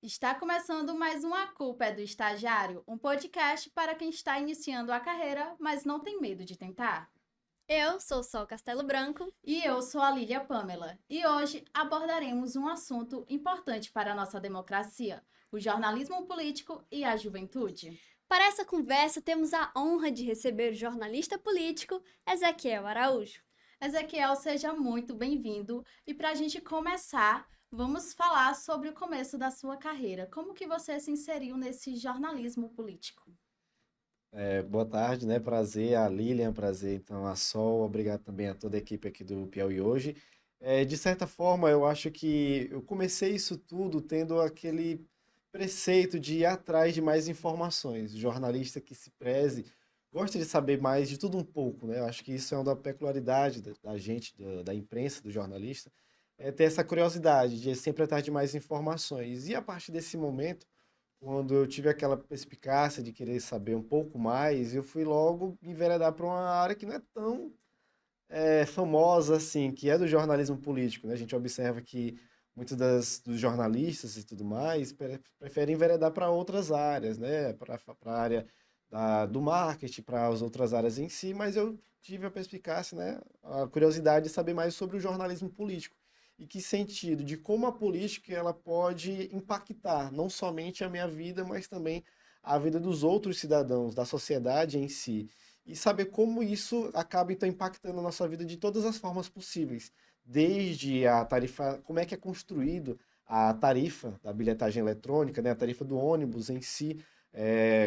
Está começando mais um A Culpa é do Estagiário, um podcast para quem está iniciando a carreira, mas não tem medo de tentar. Eu sou Sol Castelo Branco. E eu sou a Lília Pamela, e hoje abordaremos um assunto importante para a nossa democracia: o jornalismo político e a juventude. Para essa conversa, temos a honra de receber o jornalista político Ezequiel Araújo. Ezequiel, seja muito bem-vindo. E para a gente começar, vamos falar sobre o começo da sua carreira. Como que você se inseriu nesse jornalismo político? Boa tarde, né? Prazer, a Lilian, prazer então a Sol, obrigado também a toda a equipe aqui do Piauí hoje. De certa forma, eu acho que eu comecei isso tudo tendo aquele preceito de ir atrás de mais informações. O jornalista que se preze gosta de saber mais de tudo um pouco, né? Eu acho que isso é uma da peculiaridade da gente, da imprensa, do jornalista, é ter essa curiosidade de sempre atrás de mais informações. E a partir desse momento quando eu tive aquela perspicácia de querer saber um pouco mais, eu fui logo me enveredar para uma área que não é tão famosa assim, que é do jornalismo político, né? A gente observa que muitos dos jornalistas e tudo mais preferem enveredar para outras áreas, né? Para a área do marketing, para as outras áreas em si, mas eu tive a perspicácia, né? A curiosidade de saber mais sobre o jornalismo político. E que sentido, de como a política ela pode impactar não somente a minha vida, mas também a vida dos outros cidadãos, da sociedade em si e saber como isso acaba então impactando a nossa vida de todas as formas possíveis, desde a tarifa, como é que é construído a tarifa da bilhetagem eletrônica, né, a tarifa do ônibus em si,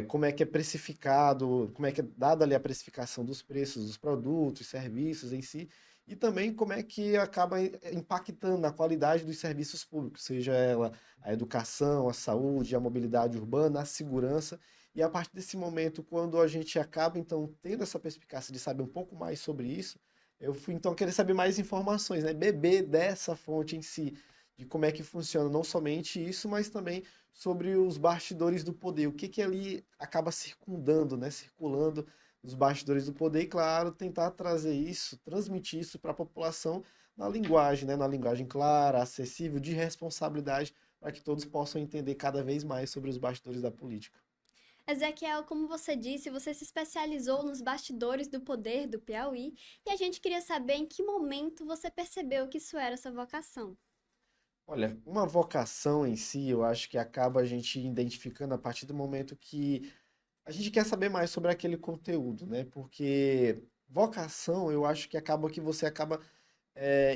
como é que é precificado, como é que é dada ali a precificação dos preços dos produtos, serviços em si, e também como é que acaba impactando na qualidade dos serviços públicos, seja ela a educação, a saúde, a mobilidade urbana, a segurança. E a partir desse momento, quando a gente acaba então tendo essa perspicácia de saber um pouco mais sobre isso, eu fui então querer saber mais informações, né? Beber dessa fonte em si, de como é que funciona não somente isso, mas também sobre os bastidores do poder, o que que ali acaba circundando, né? Circulando nos bastidores do poder e, claro, tentar trazer isso, transmitir isso para a população na linguagem, né? Na linguagem clara, acessível, de responsabilidade, para que todos possam entender cada vez mais sobre os bastidores da política. Ezequiel, como você disse, você se especializou nos bastidores do poder do Piauí e a gente queria saber em que momento você percebeu que isso era sua vocação. Olha, uma vocação em si, eu acho que acaba a gente identificando a partir do momento que a gente quer saber mais sobre aquele conteúdo, né? Porque vocação, eu acho que acaba que você acaba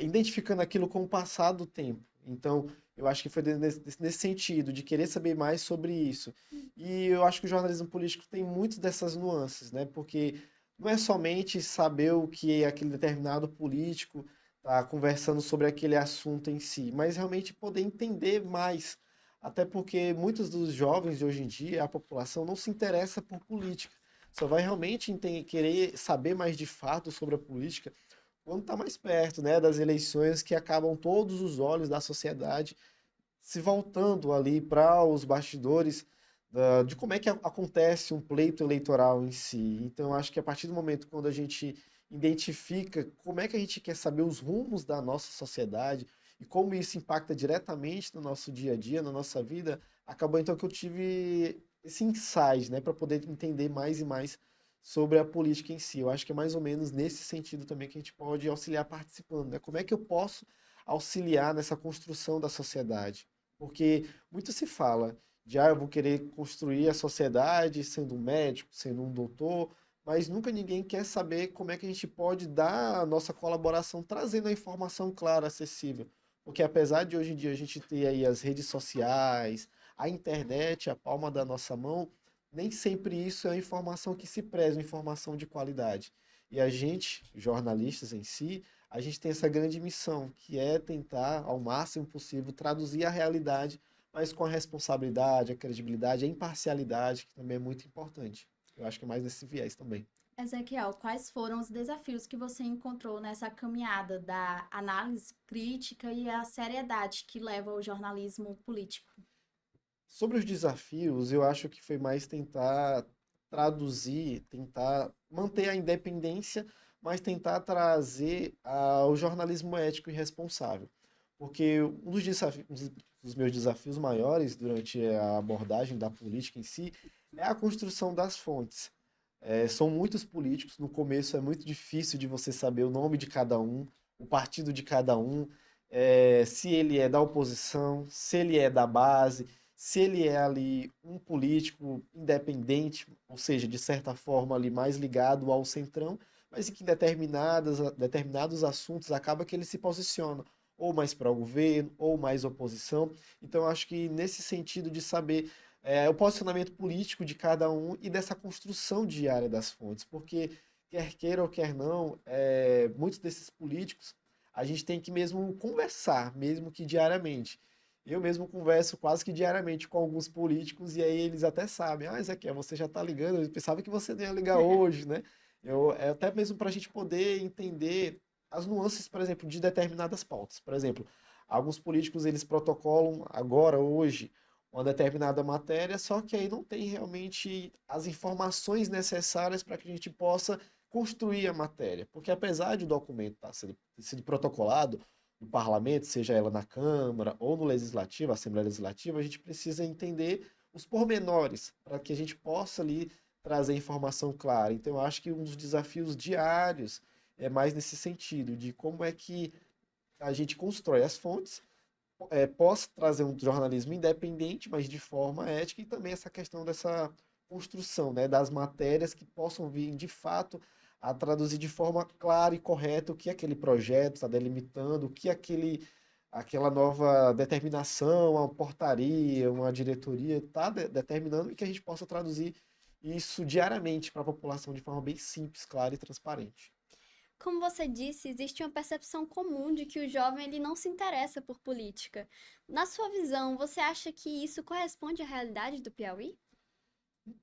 identificando aquilo com o passar do tempo. Então, eu acho que foi nesse sentido, de querer saber mais sobre isso. E eu acho que o jornalismo político tem muitas dessas nuances, né? Porque não é somente saber o que aquele determinado político está conversando sobre aquele assunto em si, mas realmente poder entender mais. Até porque muitos dos jovens de hoje em dia, a população não se interessa por política. Só vai realmente querer saber mais de fato sobre a política quando está mais perto, né, das eleições que acabam todos os olhos da sociedade se voltando ali para os bastidores de como é que acontece um pleito eleitoral em si. Então, eu acho que a partir do momento quando a gente identifica como é que a gente quer saber os rumos da nossa sociedade e como isso impacta diretamente no nosso dia a dia, na nossa vida, acabou então que eu tive esse insight, né, para poder entender mais e mais sobre a política em si. Eu acho que é mais ou menos nesse sentido também que a gente pode auxiliar participando, né? Como é que eu posso auxiliar nessa construção da sociedade? Porque muito se fala de, eu vou querer construir a sociedade sendo um médico, sendo um doutor, mas nunca ninguém quer saber como é que a gente pode dar a nossa colaboração trazendo a informação clara, acessível. Porque apesar de hoje em dia a gente ter aí as redes sociais, a internet, a palma da nossa mão, nem sempre isso é a informação que se preza, uma informação de qualidade. E a gente, jornalistas em si, a gente tem essa grande missão, que é tentar, ao máximo possível, traduzir a realidade, mas com a responsabilidade, a credibilidade, a imparcialidade, que também é muito importante. Eu acho que é mais nesse viés também. Ezequiel, quais foram os desafios que você encontrou nessa caminhada da análise crítica e a seriedade que leva ao jornalismo político? Sobre os desafios, eu acho que foi mais tentar traduzir, tentar manter a independência, mas tentar trazer o jornalismo ético e responsável. Porque um dos dos meus desafios maiores durante a abordagem da política em si é a construção das fontes. São muitos políticos, no começo é muito difícil de você saber o nome de cada um, o partido de cada um, se ele é da oposição, se ele é da base, se ele é ali um político independente, ou seja, de certa forma ali mais ligado ao centrão, mas em que determinados assuntos acaba que ele se posiciona ou mais para o governo, ou mais oposição. Então, eu acho que nesse sentido de saber o posicionamento político de cada um e dessa construção diária das fontes, porque quer queira ou quer não, muitos desses políticos a gente tem que mesmo conversar, mesmo que diariamente. Eu mesmo converso quase que diariamente com alguns políticos e aí eles até sabem, Ezequiel, você já está ligando, eu pensava que você não ia ligar hoje, né? Até mesmo para a gente poder entender as nuances, por exemplo, de determinadas pautas. Por exemplo, alguns políticos eles protocolam agora, hoje, uma determinada matéria, só que aí não tem realmente as informações necessárias para que a gente possa construir a matéria. Porque apesar de o documento ter sido protocolado no parlamento, seja ela na Câmara ou no Legislativo, Assembleia Legislativa, a gente precisa entender os pormenores para que a gente possa ali trazer informação clara. Então, eu acho que um dos desafios diários é mais nesse sentido, de como é que a gente constrói as fontes, possa trazer um jornalismo independente, mas de forma ética, e também essa questão dessa construção, né, das matérias que possam vir de fato a traduzir de forma clara e correta o que aquele projeto está delimitando, o que aquela nova determinação, uma portaria, uma diretoria está determinando e que a gente possa traduzir isso diariamente para a população de forma bem simples, clara e transparente. Como você disse, existe uma percepção comum de que o jovem ele não se interessa por política. Na sua visão, você acha que isso corresponde à realidade do Piauí?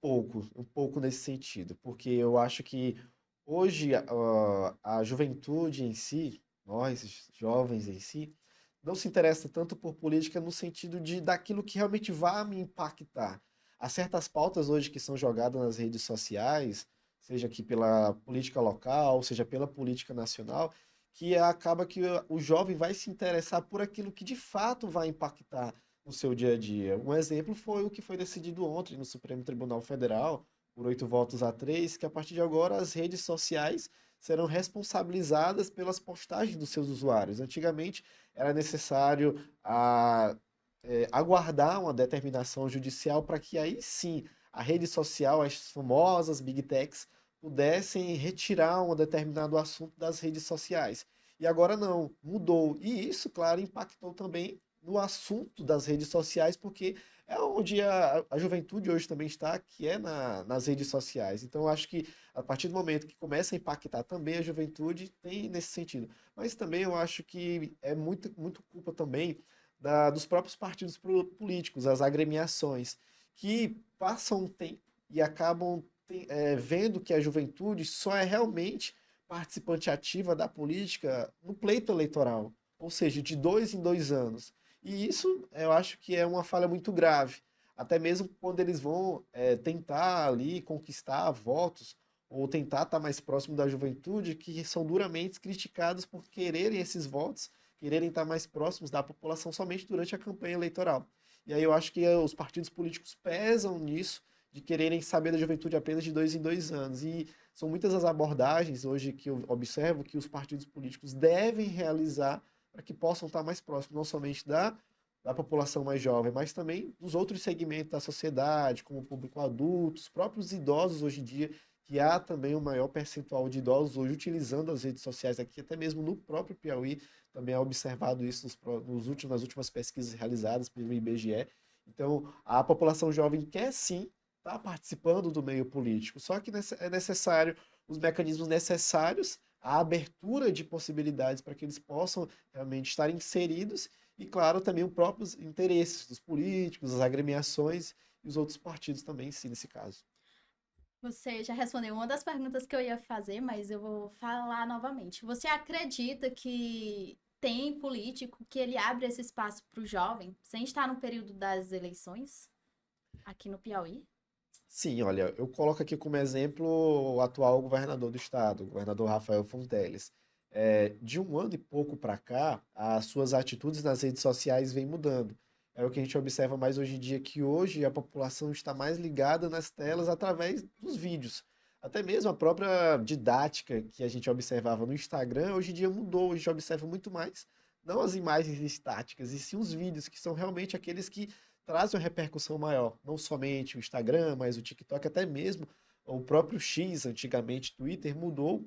Um pouco nesse sentido, porque eu acho que hoje a juventude em si, nós jovens em si, não se interessa tanto por política no sentido de daquilo que realmente vai me impactar. Há certas pautas hoje que são jogadas nas redes sociais, seja aqui pela política local, seja pela política nacional, que acaba que o jovem vai se interessar por aquilo que de fato vai impactar no seu dia a dia. Um exemplo foi o que foi decidido ontem no Supremo Tribunal Federal, por 8 votos a 3, que a partir de agora as redes sociais serão responsabilizadas pelas postagens dos seus usuários. Antigamente era necessário aguardar uma determinação judicial para que aí sim a rede social, as famosas Big Techs, pudessem retirar um determinado assunto das redes sociais. E agora não, mudou. E isso, claro, impactou também no assunto das redes sociais, porque é onde a juventude hoje também está, que é nas redes sociais. Então, eu acho que a partir do momento que começa a impactar também a juventude, tem nesse sentido. Mas também eu acho que é muito culpa também dos próprios partidos políticos, as agremiações, que passam um tempo e acabam vendo que a juventude só é realmente participante ativa da política no pleito eleitoral, ou seja, de 2 em 2 anos. E isso eu acho que é uma falha muito grave. Até mesmo quando eles vão tentar ali conquistar votos ou tentar estar mais próximo da juventude, que são duramente criticados por quererem esses votos, quererem estar mais próximos da população somente durante a campanha eleitoral. E aí eu acho que os partidos políticos pesam nisso, de quererem saber da juventude apenas de 2 em 2 anos. E são muitas as abordagens hoje que eu observo que os partidos políticos devem realizar para que possam estar mais próximos, não somente da população mais jovem, mas também dos outros segmentos da sociedade, como o público adulto, os próprios idosos hoje em dia, que há também um maior percentual de idosos hoje utilizando as redes sociais aqui, até mesmo no próprio Piauí, também é observado isso nas últimas pesquisas realizadas pelo IBGE. Então, a população jovem quer sim estar participando do meio político, só que é necessário os mecanismos necessários, a abertura de possibilidades para que eles possam realmente estar inseridos e, claro, também os próprios interesses dos políticos, as agremiações e os outros partidos também, sim, nesse caso. Você já respondeu uma das perguntas que eu ia fazer, mas eu vou falar novamente. Você acredita que tem político que ele abre esse espaço para o jovem, sem estar no período das eleições, aqui no Piauí? Sim, olha, eu coloco aqui como exemplo o atual governador do estado, o governador Rafael Fonteles. De um ano e pouco para cá, as suas atitudes nas redes sociais vêm mudando. É o que a gente observa mais hoje em dia, que hoje a população está mais ligada nas telas através dos vídeos. Até mesmo a própria didática que a gente observava no Instagram, hoje em dia mudou, a gente observa muito mais, não as imagens estáticas, e sim os vídeos, que são realmente aqueles que trazem uma repercussão maior. Não somente o Instagram, mas o TikTok, até mesmo o próprio X, antigamente Twitter, mudou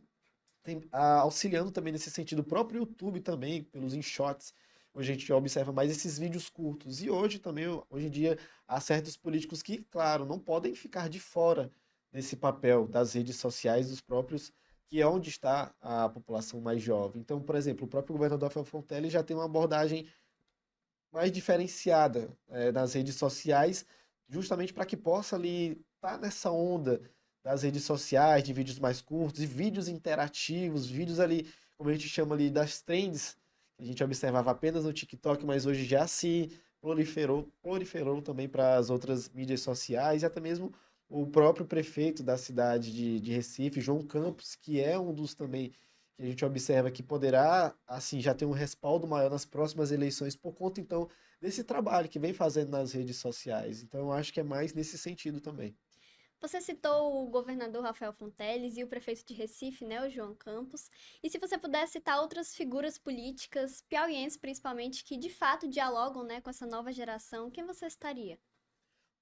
auxiliando também nesse sentido. O próprio YouTube também, pelos InShots, hoje a gente observa mais esses vídeos curtos. E hoje também, hoje em dia, há certos políticos que, claro, não podem ficar de fora desse papel das redes sociais, dos próprios, que é onde está a população mais jovem. Então, por exemplo, o próprio governador Rafael Fontelli já tem uma abordagem mais diferenciada nas redes sociais, justamente para que possa ali estar nessa onda das redes sociais, de vídeos mais curtos e vídeos interativos, vídeos ali, como a gente chama ali, das trends, que a gente observava apenas no TikTok, mas hoje já se proliferou também para as outras mídias sociais, e até mesmo o próprio prefeito da cidade de Recife, João Campos, que é um dos também que a gente observa que poderá, assim, já ter um respaldo maior nas próximas eleições por conta, então, desse trabalho que vem fazendo nas redes sociais. Então, eu acho que é mais nesse sentido também. Você citou o governador Rafael Fonteles e o prefeito de Recife, né, o João Campos. E se você pudesse citar outras figuras políticas, piauienses principalmente, que de fato dialogam, né, com essa nova geração, quem você estaria?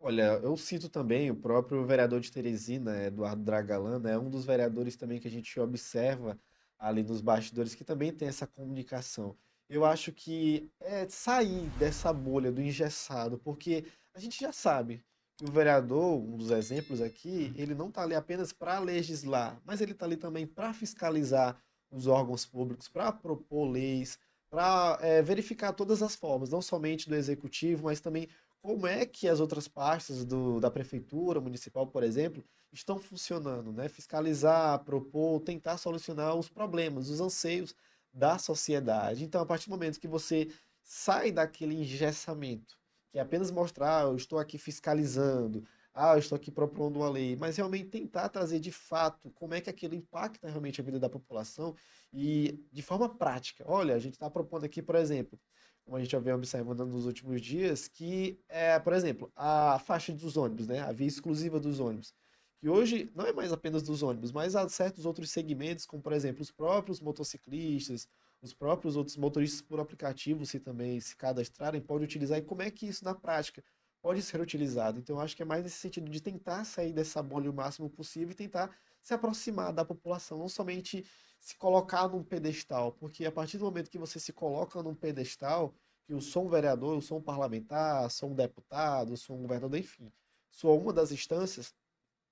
Olha, eu cito também o próprio vereador de Teresina, Eduardo Dragalã, né, um dos vereadores também que a gente observa ali nos bastidores, que também tem essa comunicação. Eu acho que é sair dessa bolha do engessado, porque a gente já sabe que o vereador, um dos exemplos aqui, ele não está ali apenas para legislar, mas ele está ali também para fiscalizar os órgãos públicos, para propor leis, para verificar todas as formas, não somente do executivo, mas também como é que as outras pastas da prefeitura municipal, por exemplo, estão funcionando, né? Fiscalizar, propor, tentar solucionar os problemas, os anseios da sociedade. Então, a partir do momento que você sai daquele engessamento, que é apenas mostrar, eu estou aqui fiscalizando, eu estou aqui propondo uma lei, mas realmente tentar trazer de fato como é que aquilo impacta realmente a vida da população e de forma prática. Olha, a gente está propondo aqui, por exemplo, como a gente já vem observando nos últimos dias, que por exemplo, a faixa dos ônibus, né, a via exclusiva dos ônibus, que hoje não é mais apenas dos ônibus, mas há certos outros segmentos, como por exemplo, os próprios motociclistas, os próprios outros motoristas por aplicativo, se também se cadastrarem, pode utilizar, e como é que isso na prática pode ser utilizado. Então, eu acho que é mais nesse sentido de tentar sair dessa bolha o máximo possível e tentar se aproximar da população, não somente se colocar num pedestal, porque a partir do momento que você se coloca num pedestal, que eu sou um vereador, eu sou um parlamentar, sou um deputado, sou um governador, enfim, sou uma das instâncias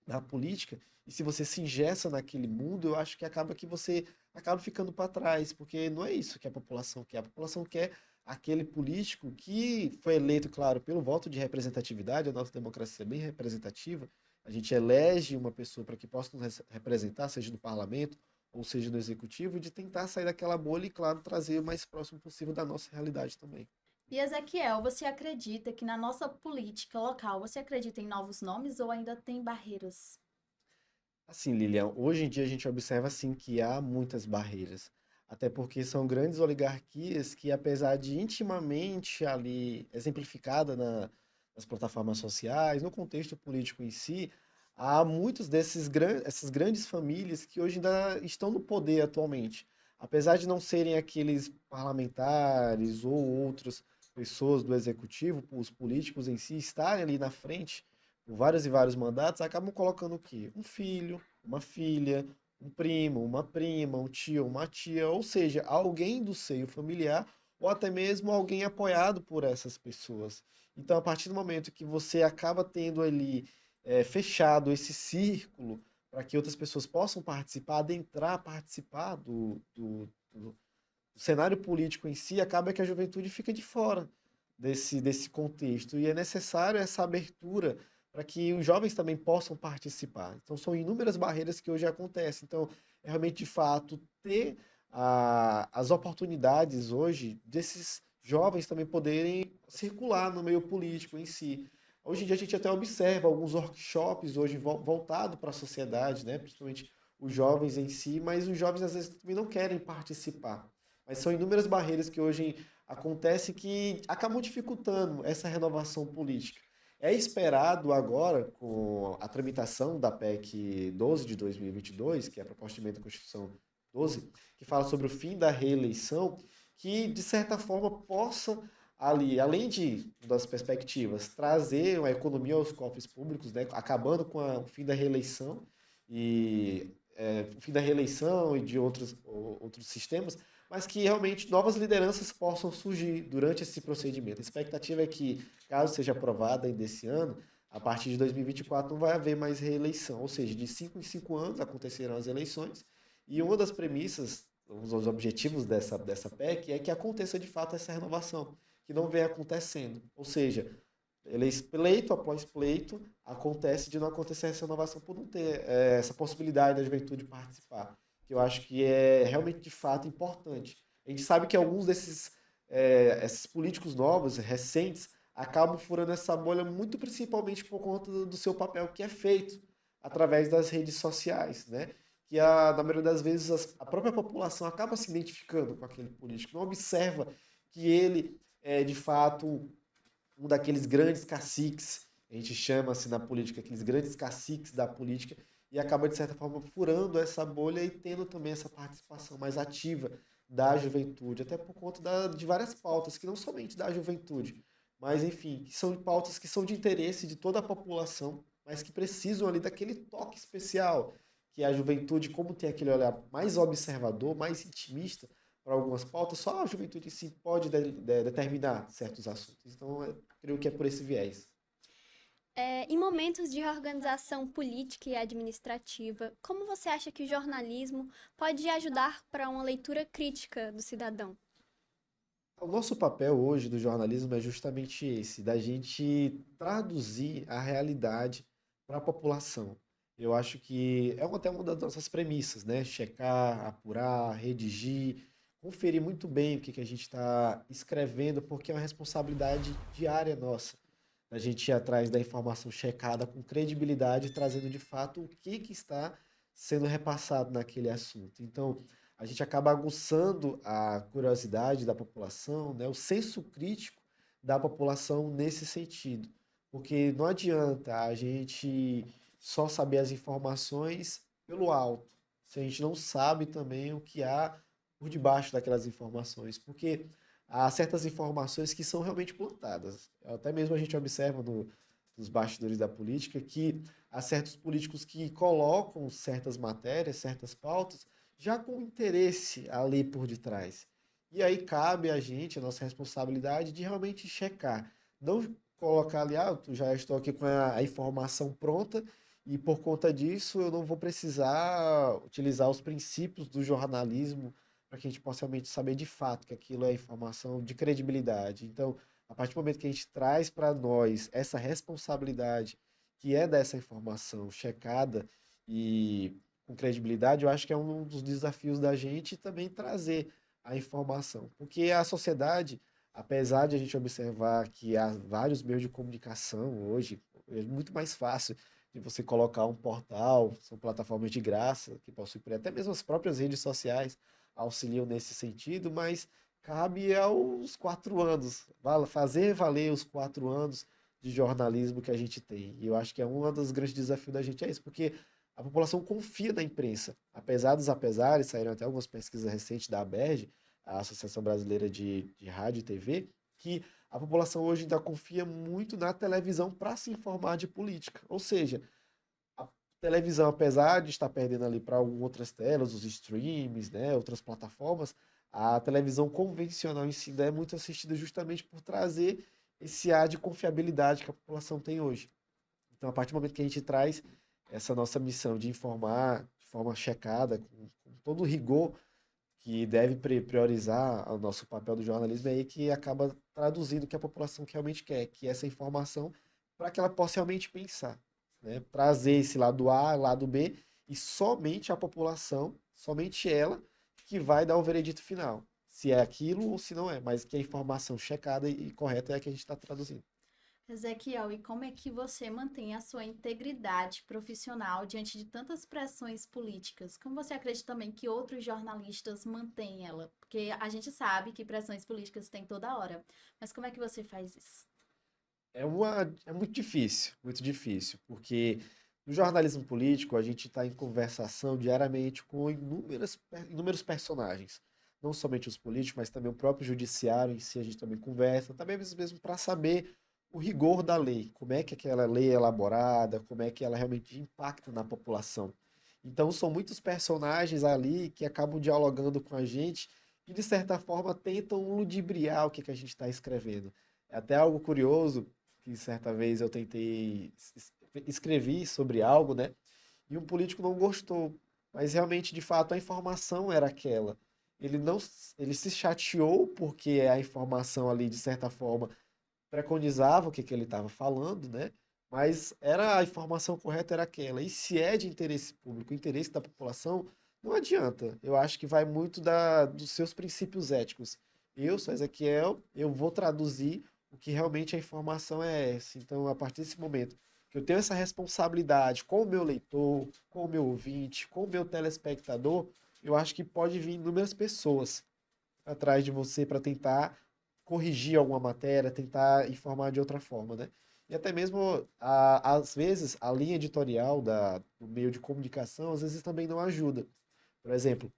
da política, e se você se ingessa naquele mundo, eu acho que acaba que você acaba ficando para trás, porque não é isso que a população quer. A população quer aquele político que foi eleito, claro, pelo voto de representatividade, a nossa democracia é bem representativa, a gente elege uma pessoa para que possa nos representar, seja no parlamento ou seja no executivo, e de tentar sair daquela bolha e, claro, trazer o mais próximo possível da nossa realidade também. E Ezequiel, você acredita que na nossa política local, você acredita em novos nomes ou ainda tem barreiras? Assim, Lilian, hoje em dia a gente observa assim que há muitas barreiras, até porque são grandes oligarquias que, apesar de intimamente ali exemplificada nas plataformas sociais, no contexto político em si, há muitos essas grandes famílias que hoje ainda estão no poder atualmente. Apesar de não serem aqueles parlamentares ou outras pessoas do executivo, os políticos em si estarem ali na frente por vários e vários mandatos, acabam colocando o quê? Um filho, uma filha, um primo, uma prima, um tio, uma tia, ou seja, alguém do seio familiar ou até mesmo alguém apoiado por essas pessoas. Então, a partir do momento que você acaba tendo ali fechado esse círculo para que outras pessoas possam participar, adentrar, participar do cenário político em si, acaba que a juventude fica de fora desse contexto. E é necessário essa abertura para que os jovens também possam participar. Então, são inúmeras barreiras que hoje acontecem. Então, é realmente, de fato, ter as oportunidades hoje desses jovens também poderem circular no meio político em si. Hoje em dia, a gente até observa alguns workshops hoje voltados para a sociedade, né? Principalmente os jovens em si, mas os jovens às vezes também não querem participar. Mas são inúmeras barreiras que hoje acontece que acabam dificultando essa renovação política. É esperado agora, com a tramitação da PEC 12 de 2022, que é a proposta de emenda à Constituição 12, que fala sobre o fim da reeleição, que, de certa forma, possa ali, além das perspectivas, trazer uma economia aos cofres públicos, né, acabando com o fim da reeleição o fim da reeleição e de outros sistemas, mas que realmente novas lideranças possam surgir durante esse procedimento. A expectativa é que, caso seja aprovada ainda esse ano, a partir de 2024 não vai haver mais reeleição, ou seja, de 5 em 5 anos acontecerão as eleições, e uma das premissas, um dos objetivos dessa PEC é que aconteça de fato essa renovação, que não vem acontecendo. Ou seja, pleito após pleito, acontece de não acontecer essa renovação por não ter essa possibilidade da juventude participar, que eu acho que é realmente de fato importante. A gente sabe que alguns esses políticos novos, recentes, acabam furando essa bolha muito principalmente por conta do seu papel que é feito através das redes sociais, né? Que na maioria das vezes a própria população acaba se identificando com aquele político, não observa que ele é de fato um daqueles grandes caciques, a gente chama assim na política, aqueles grandes caciques da política, e acaba, de certa forma, furando essa bolha e tendo também essa participação mais ativa da juventude, até por conta de várias pautas, que não somente da juventude, mas, enfim, que são pautas que são de interesse de toda a população, mas que precisam ali daquele toque especial, que a juventude, como tem aquele olhar mais observador, mais intimista, para algumas pautas, só a juventude em si pode determinar certos assuntos. Então, eu creio que é por esse viés. Em momentos de reorganização política e administrativa, como você acha que o jornalismo pode ajudar para uma leitura crítica do cidadão? O nosso papel hoje do jornalismo é justamente esse, da gente traduzir a realidade para a população. Eu acho que é até uma das nossas premissas, né? Checar, apurar, redigir, conferir muito bem o que a gente está escrevendo, porque é uma responsabilidade diária nossa. A gente ir atrás da informação checada com credibilidade, trazendo de fato o que está sendo repassado naquele assunto. Então, a gente acaba aguçando a curiosidade da população, né, o senso crítico da população nesse sentido. Porque não adianta a gente só saber as informações pelo alto, se a gente não sabe também o que há por debaixo daquelas informações. Porque há certas informações que são realmente plantadas. Até mesmo a gente observa nos bastidores da política que há certos políticos que colocam certas matérias, certas pautas, já com interesse ali por detrás. E aí cabe a gente, a nossa responsabilidade de realmente checar. Não colocar ali, eu já estou aqui com a informação pronta e por conta disso eu não vou precisar utilizar os princípios do jornalismo para que a gente possa realmente saber de fato que aquilo é informação de credibilidade. Então, a partir do momento que a gente traz para nós essa responsabilidade que é dessa informação checada e com credibilidade, eu acho que é um dos desafios da gente também trazer a informação. Porque a sociedade, apesar de a gente observar que há vários meios de comunicação hoje, é muito mais fácil de você colocar um portal, são plataformas de graça, que possuem até mesmo as próprias redes sociais auxiliam nesse sentido, mas cabe aos 4 anos, fazer valer os 4 anos de jornalismo que a gente tem. E eu acho que é um dos grandes desafios da gente é isso, porque a população confia na imprensa. Apesar dos apesares, saíram até algumas pesquisas recentes da ABERJ, a Associação Brasileira de Rádio e TV, que a população hoje ainda confia muito na televisão para se informar de política. Ou seja, a televisão, apesar de estar perdendo ali para outras telas, os streams, né, outras plataformas, a televisão convencional em si ainda é muito assistida justamente por trazer esse ar de confiabilidade que a população tem hoje. Então, a partir do momento que a gente traz essa nossa missão de informar de forma checada, com todo o rigor que deve priorizar o nosso papel do jornalismo, é aí que acaba traduzindo o que a população realmente quer, que é essa informação para que ela possa realmente pensar, né? Trazer esse lado A, lado B, e somente a população, somente ela, que vai dar o veredito final. Se é aquilo ou se não é, mas que a informação checada e correta é a que a gente está traduzindo. Ezequiel, e como é que você mantém a sua integridade profissional diante de tantas pressões políticas? Como você acredita também que outros jornalistas mantêm ela? Porque a gente sabe que pressões políticas tem toda hora, mas como é que você faz isso? É muito difícil, porque no jornalismo político a gente está em conversação diariamente com inúmeros personagens. Não somente os políticos, mas também o próprio judiciário em si a gente também conversa, também mesmo para saber o rigor da lei, como é que aquela lei é elaborada, como é que ela realmente impacta na população. Então são muitos personagens ali que acabam dialogando com a gente e de certa forma tentam ludibriar o que a gente está escrevendo. É até algo curioso que certa vez eu escrevi sobre algo, né? E um político não gostou, mas realmente, de fato, a informação era aquela. Ele não, ele se chateou porque a informação ali, de certa forma, preconizava o que ele estava falando, né? Mas era a informação correta era aquela. E se é de interesse público, interesse da população, não adianta. Eu acho que vai muito dos seus princípios éticos. Eu sou Ezequiel, eu vou traduzir o que realmente a informação é essa. Então, a partir desse momento que eu tenho essa responsabilidade com o meu leitor, com o meu ouvinte, com o meu telespectador, eu acho que pode vir inúmeras pessoas atrás de você para tentar corrigir alguma matéria, tentar informar de outra forma, né? E até mesmo, às vezes, a linha editorial do meio de comunicação, às vezes também não ajuda. Por exemplo,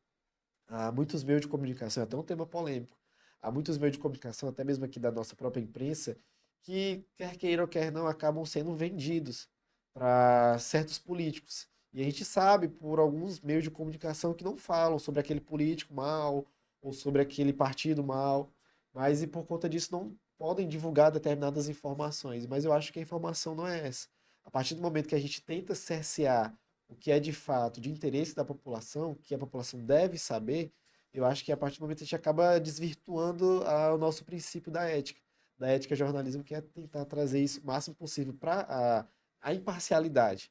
há muitos meios de comunicação, é até um tema polêmico, há muitos meios de comunicação, até mesmo aqui da nossa própria imprensa, que, quer queira ou quer não, acabam sendo vendidos para certos políticos. E a gente sabe por alguns meios de comunicação que não falam sobre aquele político mal ou sobre aquele partido mal, mas e por conta disso não podem divulgar determinadas informações. Mas eu acho que a informação não é essa. A partir do momento que a gente tenta cercear o que é de fato de interesse da população, que a população deve saber, eu acho que a partir do momento a gente acaba desvirtuando o nosso princípio da ética jornalismo, que é tentar trazer isso o máximo possível para a imparcialidade.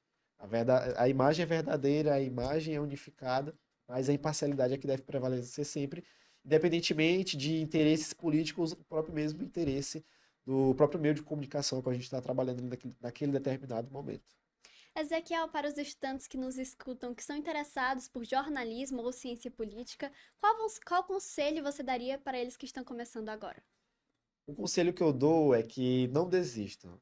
A imagem é verdadeira, a imagem é unificada, mas a imparcialidade é que deve prevalecer sempre, independentemente de interesses políticos, o próprio mesmo interesse do próprio meio de comunicação que a gente está trabalhando naquele determinado momento. Ezequiel, para os estudantes que nos escutam, que são interessados por jornalismo ou ciência política, qual conselho você daria para eles que estão começando agora? O conselho que eu dou é que não desistam.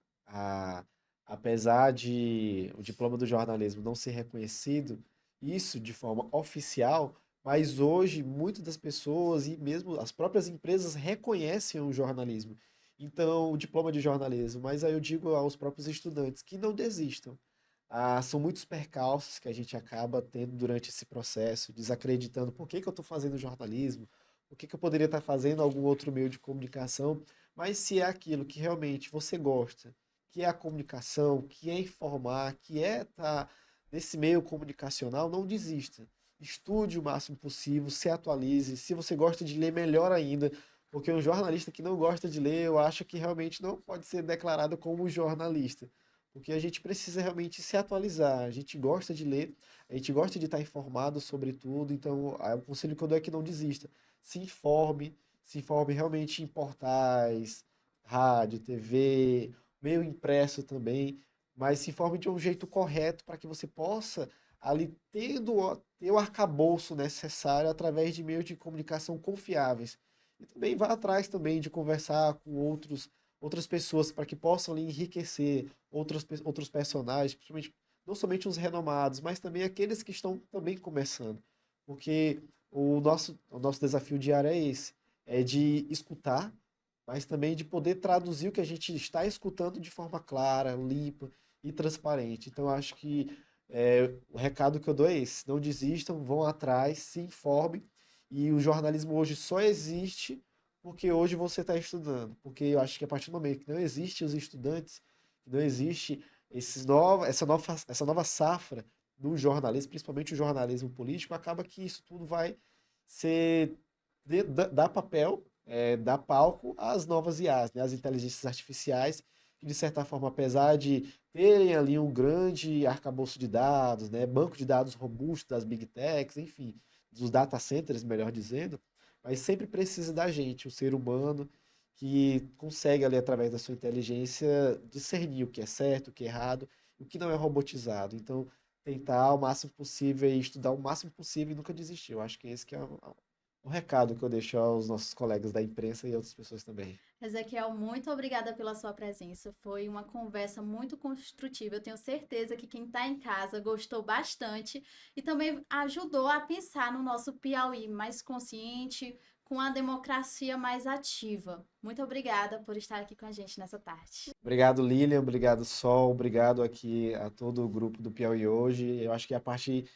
Apesar de o diploma do jornalismo não ser reconhecido, isso de forma oficial, mas hoje muitas das pessoas e mesmo as próprias empresas reconhecem o jornalismo. Então, o diploma de jornalismo, mas aí eu digo aos próprios estudantes que não desistam. São muitos percalços que a gente acaba tendo durante esse processo, desacreditando por que eu estou fazendo jornalismo, por que eu poderia estar fazendo algum outro meio de comunicação, mas se é aquilo que realmente você gosta, que é a comunicação, que é informar, que é estar nesse meio comunicacional, não desista. Estude o máximo possível, se atualize. Se você gosta de ler, melhor ainda, porque um jornalista que não gosta de ler, eu acho que realmente não pode ser declarado como jornalista. Porque a gente precisa realmente se atualizar. A gente gosta de ler, a gente gosta de estar informado sobre tudo. Então, o conselho que eu dou é que não desista. Se informe realmente em portais, rádio, TV, meio impresso também, mas se informe de um jeito correto para que você possa ali ter o arcabouço necessário através de meios de comunicação confiáveis. E também vá atrás também de conversar com outras pessoas para que possam ali enriquecer outros personagens, principalmente não somente os renomados, mas também aqueles que estão também começando. Porque o nosso desafio diário é esse, é de escutar, mas também de poder traduzir o que a gente está escutando de forma clara, limpa e transparente. Então, eu acho que o recado que eu dou é esse: não desistam, vão atrás, se informem. E o jornalismo hoje só existe porque hoje você está estudando. Porque eu acho que a partir do momento que não existe os estudantes, que não existe essa nova safra no jornalismo, principalmente o jornalismo político, acaba que isso tudo vai ser dar papel, dar palco às novas IAs, né, às inteligências artificiais, que de certa forma, apesar de terem ali um grande arcabouço de dados, né, banco de dados robusto das big techs, enfim, dos data centers, melhor dizendo, mas sempre precisa da gente, o ser humano, que consegue ali, através da sua inteligência, discernir o que é certo, o que é errado, o que não é robotizado. Então, tentar o máximo possível e estudar o máximo possível e nunca desistir. Eu acho que esse que é o recado que eu deixo aos nossos colegas da imprensa e outras pessoas também. Ezequiel, muito obrigada pela sua presença. Foi uma conversa muito construtiva. Eu tenho certeza que quem está em casa gostou bastante e também ajudou a pensar no nosso Piauí mais consciente, com a democracia mais ativa. Muito obrigada por estar aqui com a gente nessa tarde. Obrigado, Lilian. Obrigado, Sol. Obrigado aqui a todo o grupo do Piauí hoje. Eu acho que é a partir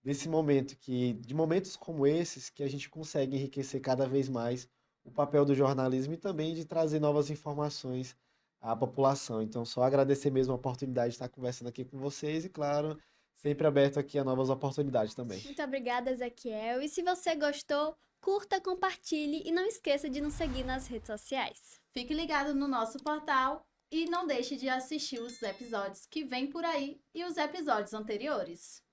desse momento, de momentos como esses, que a gente consegue enriquecer cada vez mais o papel do jornalismo e também de trazer novas informações à população. Então, só agradecer mesmo a oportunidade de estar conversando aqui com vocês e, claro, sempre aberto aqui a novas oportunidades também. Muito obrigada, Ezequiel. E se você gostou, curta, compartilhe e não esqueça de nos seguir nas redes sociais. Fique ligado no nosso portal e não deixe de assistir os episódios que vêm por aí e os episódios anteriores.